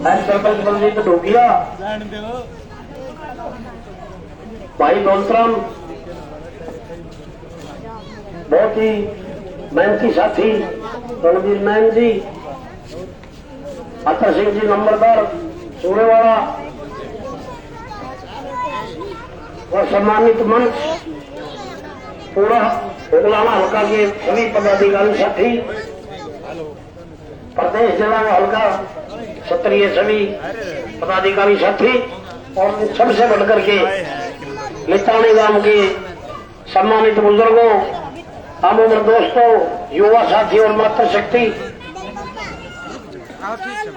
सरपंच बलजीत ढोकिया, भाई दौलतराम, बहुत ही मेहनती साथी रणवीर मैन जी, अतर सिंह जी नंबरदार सूरेवाड़ा और सम्मानित मंच पूरा उगलाना हल्का के सभी पदाधिकारी साथी, प्रदेश जिला हल्का क्षेत्रीय सभी पदाधिकारी साथी और सबसे बढ़कर के लितानी गांव के सम्मानित बुजुर्गों, हम उम्र दोस्तों, युवा साथी और मातृशक्ति,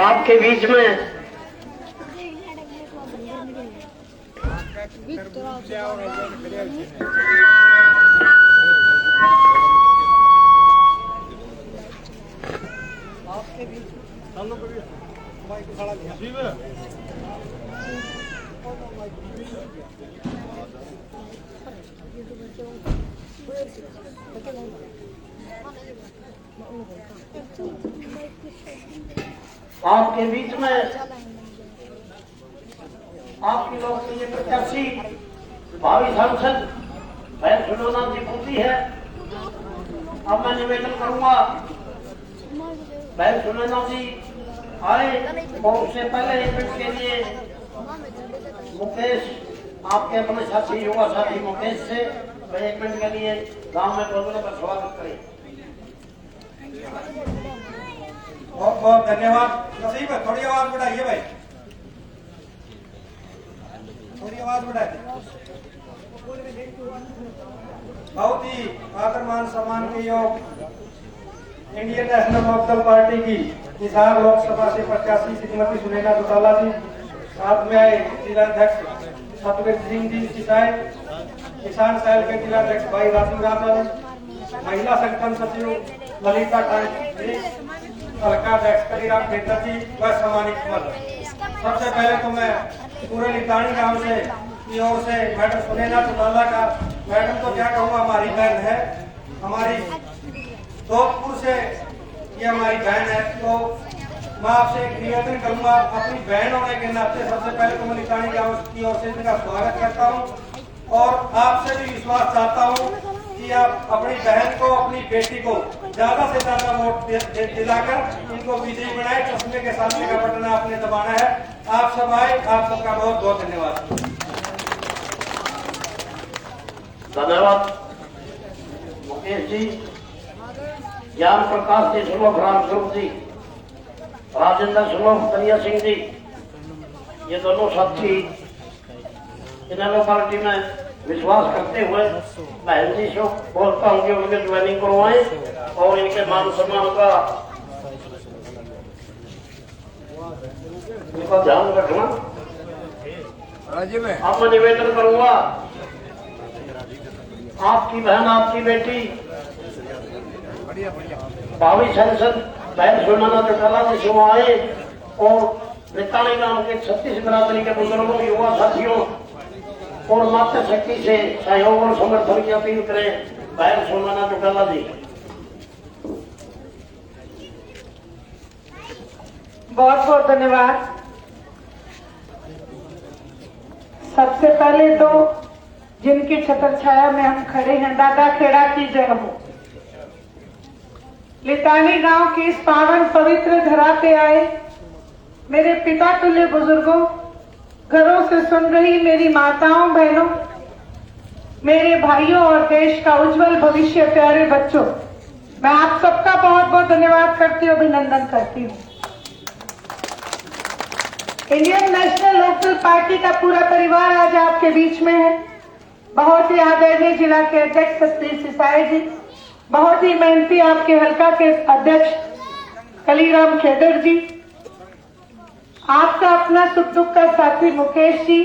आपके बीच में आपके बीच में आपकी लोकप्रिय प्रत्याशी भावी सांसद बहन सुनोना जी पूछी है। अब मैं निवेदन करूंगा बहन सुनोना जी आए और उससे पहले एक मिनट के लिए मुकेश, आपके अपने साथी युवा साथी मुकेश से वह 1 मिनट के लिए गांव में पहुंचने पर स्वागत करें। बहुत बहुत धन्यवाद। नसीब है, थोड़ी आवाज बढ़ाइए भाई, थोड़ी आवाज बढ़ाइए। बहुत ही आदर मान सम्मान के योग इंडियन नेशनल लोकदल पार्टी की हिसार लोकसभा से प्रत्याशी श्रीमती सुनैना चौटाला जी, साथ में आए जिलाध्यक्ष सतवीर सिंह जी सिसाई, किसान सेल के जिलाध्यक्ष भाई राजू राजन, महिला संगठन सचिव ललिता ठाकुर, हल्का अध्यक्ष कलीराम खेतर जी व सम्मानित मत। सबसे पहले तो मैं पूरे लितानी गांव से की ओर से मैडम सुनैना चौटाला का, मैडम तो क्या कहूँगा, हमारी बहन है, हमारी जोधपुर से ये हमारी बहन है। तो मैं आपसे एक निवेदन करूंगा, अपनी बहन होने के नाते सबसे पहले तो मैं लितानी गांव की ओर से इनका स्वागत करता हूं और आपसे भी विश्वास चाहता हूं कि आप अपनी बहन को, अपनी बेटी को ज्यादा से ज्यादा वोट दिलाकर इनको विजयी बनाए। चश्मे के सामने का बटन आपने दबाना है। आप सब आए, आप सबका बहुत बहुत धन्यवाद। धन्यवाद मुकेश जी, ज्ञान प्रकाश जी, सुलोक राम स्वरूप जी, राजेंद्र सुलोक कन्या सिंह जी, ये दोनों साथी इन्होंने पार्टी में विश्वास करते हुए बहन जी से बोलता हूँ कि उनके ज्वाइनिंग करवाएं और इनके मान सम्मान का इनका ध्यान रखना। अब मैं निवेदन करूंगा, आपकी बहन, आपकी बेटी भावी सांसद बहन सुनैना चौटाला जी से आए और लितानी गांव के 36 बिरादरी के बुजुर्गों, युवा साथियों और मातृशक्ति से सहयोग और समर्थन की अपील करें। बहन सुनैना चौटाला जी। बहुत बहुत धन्यवाद। सबसे पहले तो जिनकी छत्र छाया में हम खड़े हैं, दादा खेड़ा की जय हो। लितानी गांव की इस पावन पवित्र धरा पे आए मेरे पिता तुल्य बुजुर्गों, घरों से सुन रही मेरी माताओं बहनों, मेरे भाइयों और देश का उज्जवल भविष्य प्यारे बच्चों, मैं आप सबका बहुत बहुत धन्यवाद करती हूँ, अभिनंदन करती हूँ। इंडियन नेशनल लोकदल पार्टी का पूरा परिवार आज आपके बीच में है। बहुत ही आदरणीय जिला के अध्यक्ष सतवीर सिसाई जी, बहुत ही मेहनती आपके हल्का के अध्यक्ष कलीराम खेतर जी, आपका अपना सुख दुख का साथी मुकेश जी,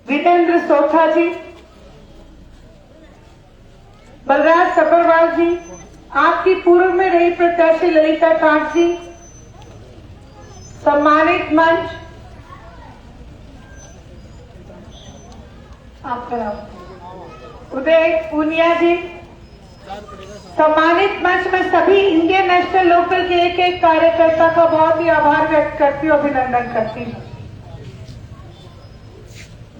वीरेंद्र सोथा जी, बलराज सब्बरवाल जी, आपकी पूर्व में रही प्रत्याशी ललिता ठाकुर जी, सम्मानित मंच, आपका नाम उदय पूनिया जी, सम्मानित मंच में सभी इंडियन नेशनल लोकल के एक एक कार्यकर्ता का बहुत ही आभार व्यक्त करती हूँ, अभिनंदन करती हूँ।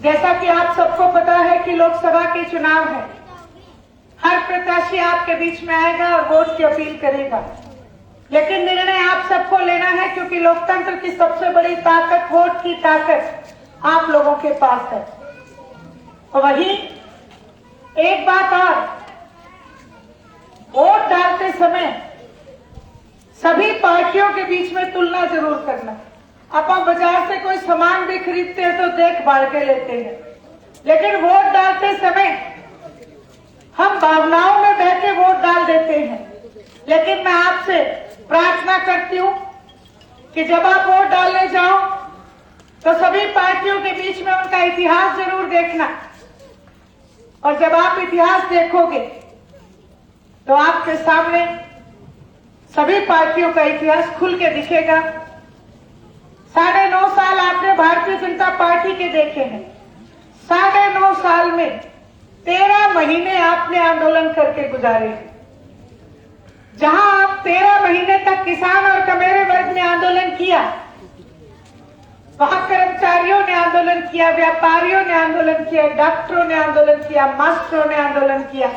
जैसा कि आप सबको पता है कि लोकसभा के चुनाव है, हर प्रत्याशी आपके बीच में आएगा और वोट की अपील करेगा, लेकिन निर्णय आप सबको लेना है, क्योंकि लोकतंत्र की सबसे बड़ी ताकत वोट की ताकत आप लोगों के पास है। और वहीं एक बात और, वोट डालते समय सभी पार्टियों के बीच में तुलना जरूर करना। अपन बाजार से कोई सामान भी खरीदते हैं तो देख भाल के लेते हैं, लेकिन वोट डालते समय हम भावनाओं में बह के वोट डाल देते हैं। लेकिन मैं आपसे प्रार्थना करती हूं कि जब आप वोट डालने जाओ तो सभी पार्टियों के बीच में उनका इतिहास जरूर देखना, और जब आप इतिहास देखोगे तो आपके सामने सभी पार्टियों का इतिहास खुल के दिखेगा। 9.5 साल आपने भारतीय जनता पार्टी के देखे हैं, 9.5 साल में 13 महीने आपने आंदोलन करके गुजारे हैं। जहां आप 13 महीने तक किसान और कमेरे वर्ग ने आंदोलन किया, वहां कर्मचारियों ने आंदोलन किया, व्यापारियों ने आंदोलन किया, डॉक्टरों ने आंदोलन किया, मास्टरों ने आंदोलन किया,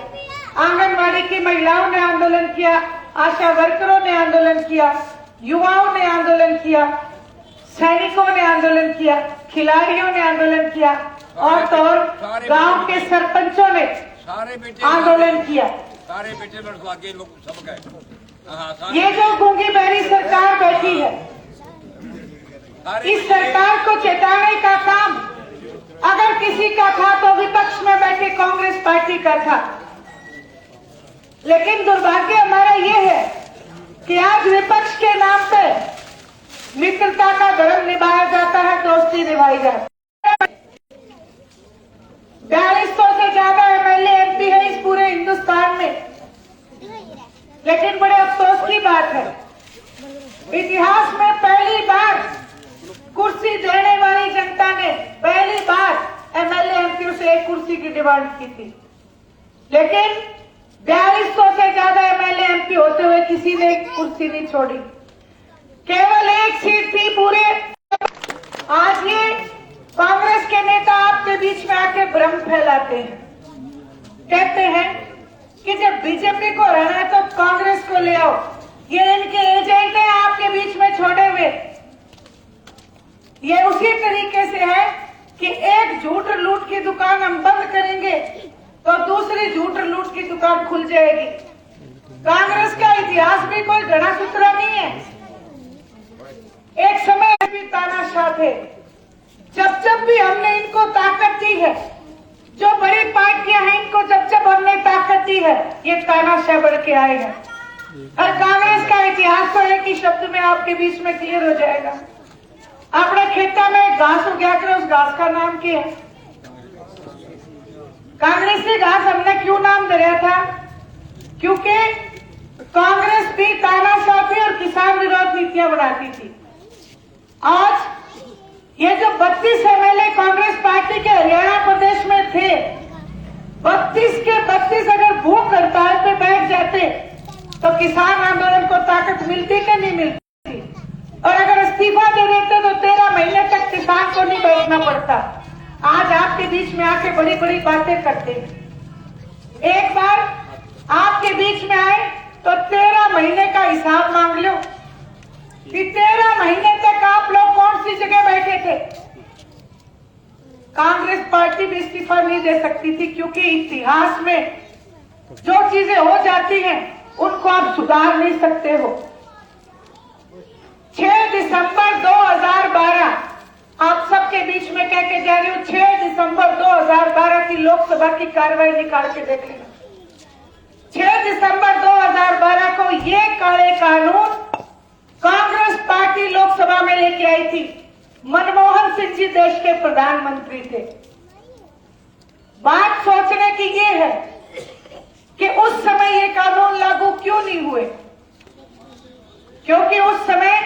आंगनवाड़ी की महिलाओं ने आंदोलन किया, आशा वर्करों ने आंदोलन किया, युवाओं ने आंदोलन किया, सैनिकों ने आंदोलन किया, खिलाड़ियों ने आंदोलन किया, और तो और गांव के सरपंचों ने आंदोलन किया। सारे बेटे लड़के लोग सब गए। ये जो गूंगी बहरी सरकार बैठी है, इस सरकार को चेताने का काम अगर किसी का था तो विपक्ष में बैठे कांग्रेस पार्टी का था। लेकिन दुर्भाग्य हमारा ये है कि आज विपक्ष के नाम पे मित्रता का धर्म निभाया जाता है, दोस्ती निभाई जाती है। 4200 से ज्यादा एमएलए एमपी है इस पूरे हिंदुस्तान में, लेकिन बड़े अफसोस की बात है, इतिहास में पहली बार कुर्सी देने वाली जनता ने पहली बार एमएलए एमपी से एक कुर्सी की डिमांड की थी, लेकिन 4200 से ज्यादा एमएलए एमपी होते हुए किसी ने एक कुर्सी नहीं छोड़ी, केवल एक सीट थी पूरे। आज ये कांग्रेस के नेता आपके बीच में आके भ्रम फैलाते हैं, कहते हैं कि जब बीजेपी को हराना है तो कांग्रेस को ले आओ, ये इनके एजेंट हैं आपके बीच में छोड़े हुए। ये उसी तरीके से है कि एक झूठ लूट की दुकान हम बंद करेंगे तो दूसरी झूठ लूट की दुकान खुल जाएगी। कांग्रेस का इतिहास भी कोई घड़ा सुतरा नहीं है। एक समय भी तानाशाह थे, जब जब भी हमने इनको ताकत दी है, जो बड़ी पार्टियां हैं इनको जब जब हमने ताकत दी है, ये तानाशाह बढ़ के आए हैं। और कांग्रेस का इतिहास तो एक ही शब्द में आपके बीच में क्लियर हो जाएगा। अपने खेता में घास उगा कर उस घास का नाम क्या है? कांग्रेस की घास हमने क्यों नाम दिया था? क्योंकि कांग्रेस भी तानाशाह थी और किसान विरोध नीतियां बनाती थी। आज ये जो 32 एमएलए कांग्रेस पार्टी के हरियाणा प्रदेश में थे, 32 के 32 अगर भूख हड़ताल पे बैठ जाते तो किसान आंदोलन को ताकत मिलती कि नहीं मिलती? और अगर इस्तीफा दे देते तो 13 महीने तक किसान को नहीं बैठना पड़ता। आज आपके बीच में आके बड़ी बड़ी बातें करते हैं। एक बार आपके बीच में आए तो 13 महीने का हिसाब मांग लो कि 13 महीने तक आप लोग कौन सी जगह बैठे थे। कांग्रेस पार्टी भी इस्तीफा नहीं दे सकती थी, क्योंकि इतिहास में जो चीजें हो जाती हैं उनको आप सुधार नहीं सकते हो। 6 दिसंबर 2012 आप सबके बीच में कह के जा रही हूं, 6 दिसंबर 2012 की लोकसभा की कार्रवाई निकाल के देख लेना। 6 दिसंबर 2012 को ये काले कानून कांग्रेस पार्टी लोकसभा में लेके आई थी। मनमोहन सिंह जी देश के प्रधानमंत्री थे। बात सोचने की ये है कि उस समय ये कानून लागू क्यों नहीं हुए? क्योंकि उस समय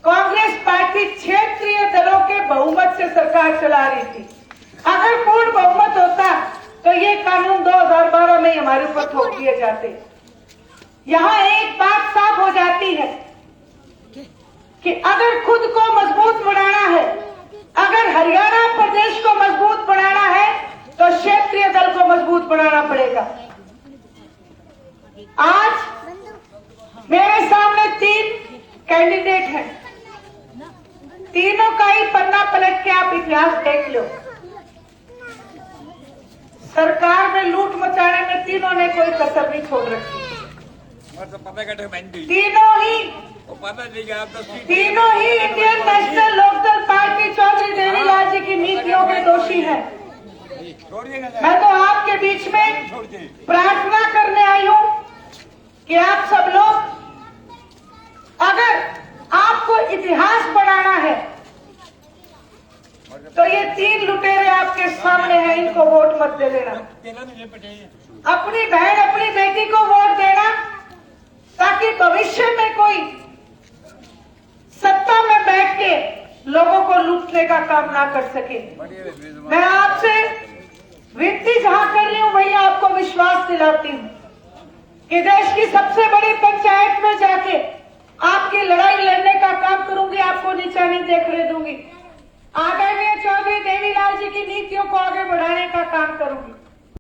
कांग्रेस पार्टी क्षेत्रीय दलों के बहुमत से सरकार चला रही थी। अगर पूर्ण बहुमत होता तो ये कानून 2012 में हमारे ऊपर थोप दिए जाते। यहाँ एक बात साफ हो जाती है कि अगर खुद को मजबूत बनाना है, अगर हरियाणा प्रदेश को मजबूत बनाना है, तो क्षेत्रीय दल को मजबूत बनाना पड़ेगा। आज मेरे सामने 3 कैंडिडेट हैं, तीनों का ही पन्ना पलट के आप इतिहास देख लो। सरकार में लूट मचाने में तीनों ने कोई कसर नहीं छोड़ रखी। तीनों ही Indian National Lokdal party Chaudhary Devilal ji की नीतियों के दोषी हैं। मैं तो आपके बीच में प्रार्थना करने आई हूं कि आप सब लोग, अगर आपको इतिहास बनाना है तो ये 3 लुटेरे आपके सामने हैं, इनको वोट मत दे देना। अपनी बहन अपनी बेटी को वोट देना, ताकि भविष्य में कोई सत्ता में बैठ के लोगों को लूटने का काम ना कर सके। मैं आपसे विनती जहां कर रही हूं, वही आपको विश्वास दिलाती हूं कि देश की सबसे बड़ी पंचायत में जाके आपकी लड़ाई लड़ने का काम करूंगी, आपको नीचा नहीं देखने दूंगी। आदरणीय चौधरी देवीलाल जी की नीतियों को आगे बढ़ाने का काम करूंगी।